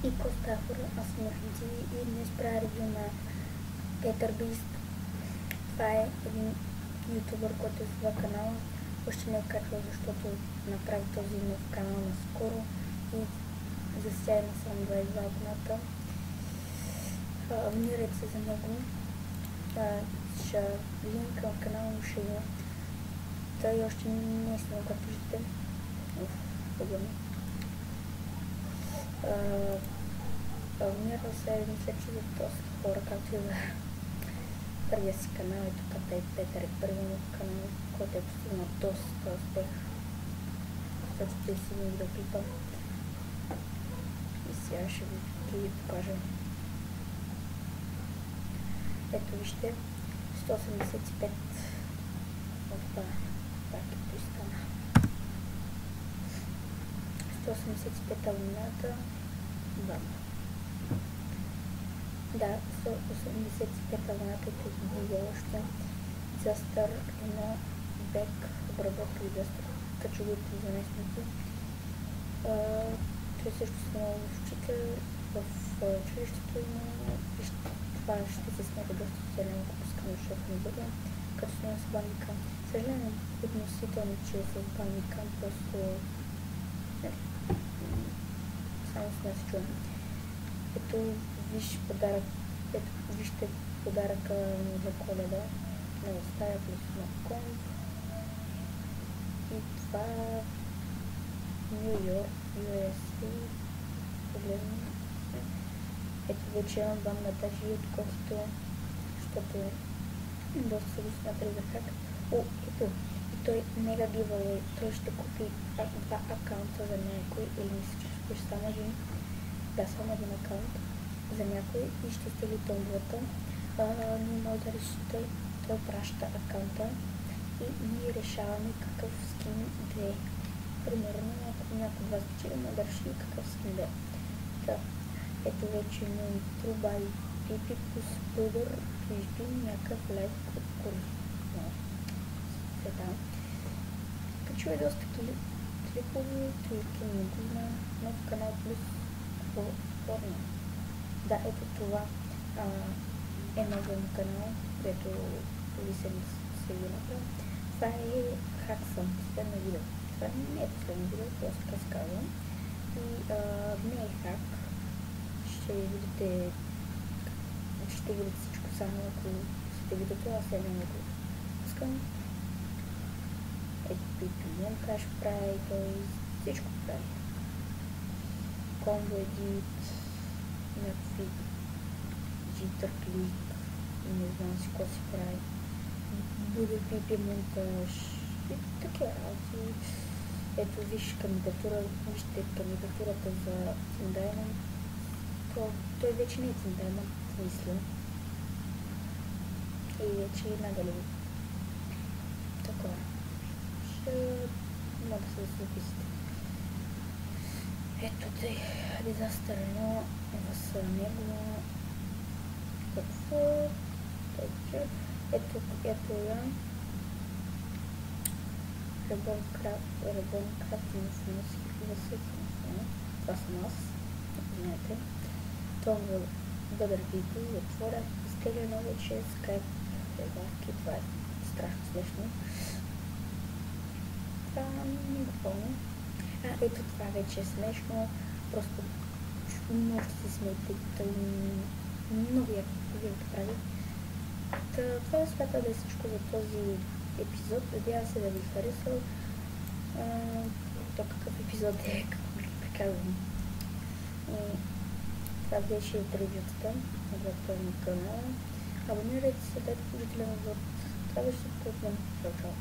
И Костафор, аз съм Махинци и днес правя ревю на Петър Бист. Това е един ютубър, който е своя канал. Още не е качвал, защото направи този нов канал наскоро и за сега има само 22 абоната. Абонирайте се за него. Ще линка в канала му ще има. Той още не е снимал, както виждате. Проблеми. Абонирал се, мисля, че за доста хора, както и за първия си канал. И тук е Петър е първият канал, който е постигнал доста успех. 140 видеоклипа. И сега ще ви покажа. Ето вижте, 185 опа, както и стана. 185 абоната, да, 185 абоната и видео още за стар едно бек обработка и доста качовите заместници. Той също снимал в учител в училището, но това ще се смята доста социално, ако пускам, защото не бъде, като снимам с бандикам. Съжалявам относително, че е с бандикам, просто само с нас чувам. Ето вижте подаръка за Коледа на Остая плюс на Комп. И това Нью Йорк, USA. Погледнем. Ето вече имам вам на тази отколкото, защото доста са го смятали за хак. Ето. И той мега giveaway. Той ще купи 2 акаунта за някой, или мисля, че ще купиш само един. Да, само един акаунт за някой и ще стели томбовата. Ние може да реши, той праща акаунта и ние решаваме какъв скин да е. Примерно, ако някой от вас спечели, може да реши какъв скин да е. Ето вече имам Трубай Пипи плюс Пудър, PHP, някакъв лайк от кури. Качува и доста клипови, твирки на нов канал плюс форма. Да, ето това е новия му канал, където висели се видеото. Това е Хаксъм, последно видео. Това не е последно видео, просто разказвам. И не е хак. Ще видите всичко само, ако сте видеото, аз сега не го пускам. Ето Пипи Монтаж прави, той всичко прави. Комбо едит, някакви джитър клик, не знам си какво си прави. Буде Пипи Монтаж и такива работи. Ето вижте кандидатурата за Циндаймон. Той вече не е Циндаймон, мисля. И вече е надали. Такова. Ще мога да се записате. Ето тъй, Дизастър 1 с него. Какво? Ето я. Ребон Крафт и Муфунски Василки. Това съм аз, ако знаете. Това бъдър видео и отворя. Изтегля едно вече скайп ребарки. Това е страшно смешно. Това не го помня. Ето това вече е смешно. Просто може да се смейте. Той много яко го прави. Това е смята да е всичко за този епизод. Надявам се да ви харесал. То какъв епизод е, какво ви приказвам. Това беше от ревютата на този канал. Абонирайте се, дайте положителен отзор. Това беше от мен. Чао.